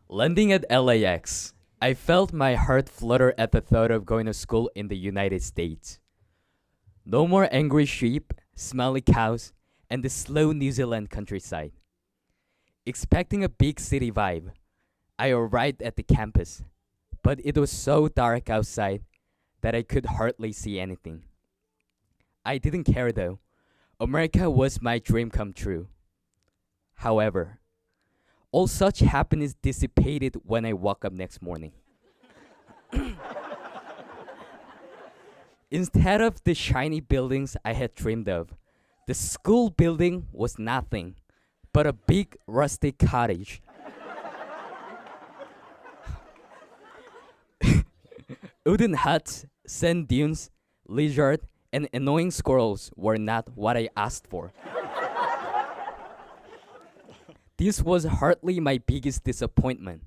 Landing at LAX, I felt my heart flutter at the thought of going to school in the United States. No more angry sheep, smelly cows, and the slow New Zealand countryside. Expecting a big city vibe, I arrived at the campus, but it was so dark outside that I could hardly see anything. I didn't care though. America was my dream come true. However, all such happiness dissipated when I woke up next morning. Instead of the shiny buildings I had dreamed of, the school building was nothing but a big rustic cottage. Wooden huts, sand dunes, lizard, and annoying squirrels were not what I asked for. This was hardly my biggest disappointment.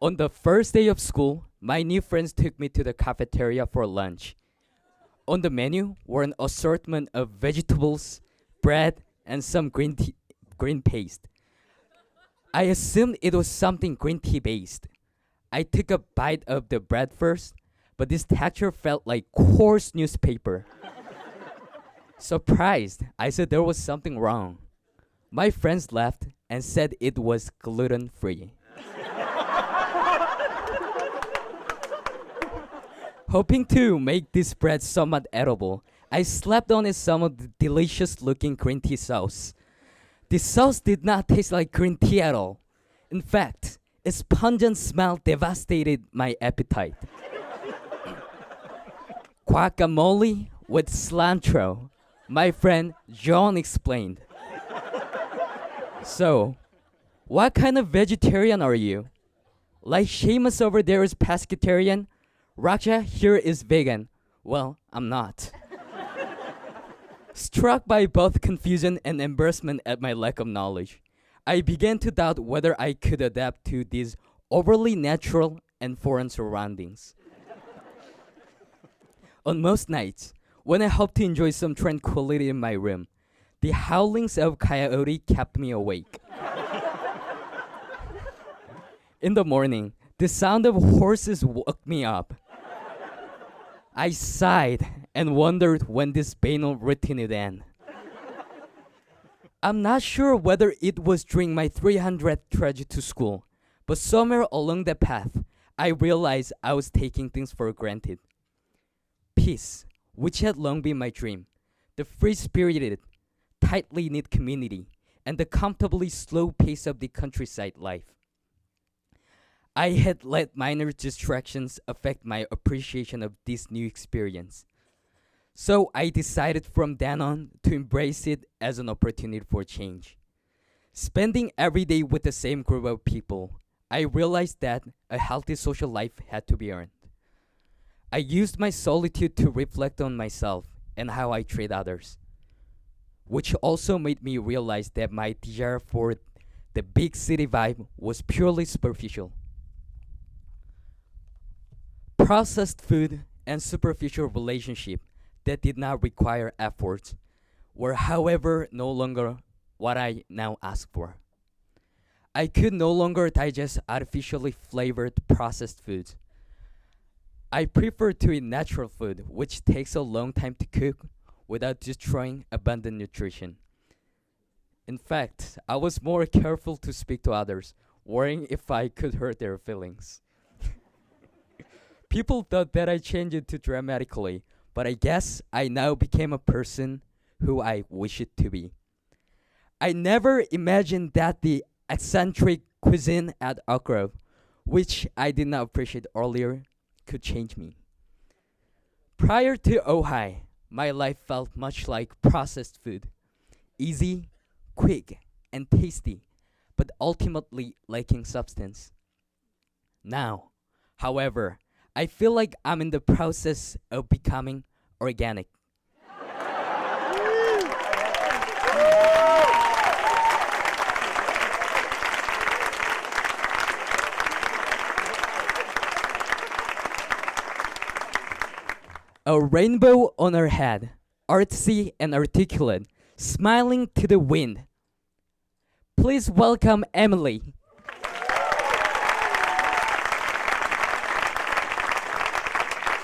On the first day of school, my new friends took me to the cafeteria for lunch. On the menu were an assortment of vegetables, bread, and some green paste. I assumed it was something green tea based. I took a bite of the bread first, but this texture felt like coarse newspaper. Surprised, I said there was something wrong. My friends laughed and said it was gluten free. Hoping to make this bread somewhat edible, I slapped on it some of the delicious looking green tea sauce. The sauce did not taste like green tea at all. In fact, its pungent smell devastated my appetite. Guacamole with cilantro, my friend John explained. So, what kind of vegetarian are you? Like Seamus over there is pescatarian, Raksha here is vegan. Well, I'm not. Struck by both confusion and embarrassment at my lack of knowledge, I began to doubt whether I could adapt to these overly natural and foreign surroundings. On most nights, when I hoped to enjoy some tranquility in my room, the howlings of coyote kept me awake. In the morning, the sound of horses woke me up. I sighed and wondered when this banal routine would end. I'm not sure whether it was during my 300th trek to school, but somewhere along the path, I realized I was taking things for granted. Peace, which had long been my dream, the free-spirited, tightly knit community, and the comfortably slow pace of the countryside life. I had let minor distractions affect my appreciation of this new experience. So I decided from then on to embrace it as an opportunity for change. Spending every day with the same group of people, I realized that a healthy social life had to be earned. I used my solitude to reflect on myself and how I treat others, which also made me realize that my desire for the big city vibe was purely superficial. Processed food and superficial relationship that did not require effort were, however, no longer what I now ask for. I could no longer digest artificially flavored processed foods. I prefer to eat natural food, which takes a long time to cook without destroying abundant nutrition. In fact, I was more careful to speak to others, worrying if I could hurt their feelings. People thought that I changed it too dramatically, but I guess I now became a person who I wish it to be. I never imagined that the eccentric cuisine at Oak Grove, which I did not appreciate earlier, could change me. Prior to Ojai, my life felt much like processed food. Easy, quick, and tasty, but ultimately lacking substance. Now, however, I feel like I'm in the process of becoming organic. A rainbow on her head, artsy and articulate, smiling to the wind. Please welcome Emily.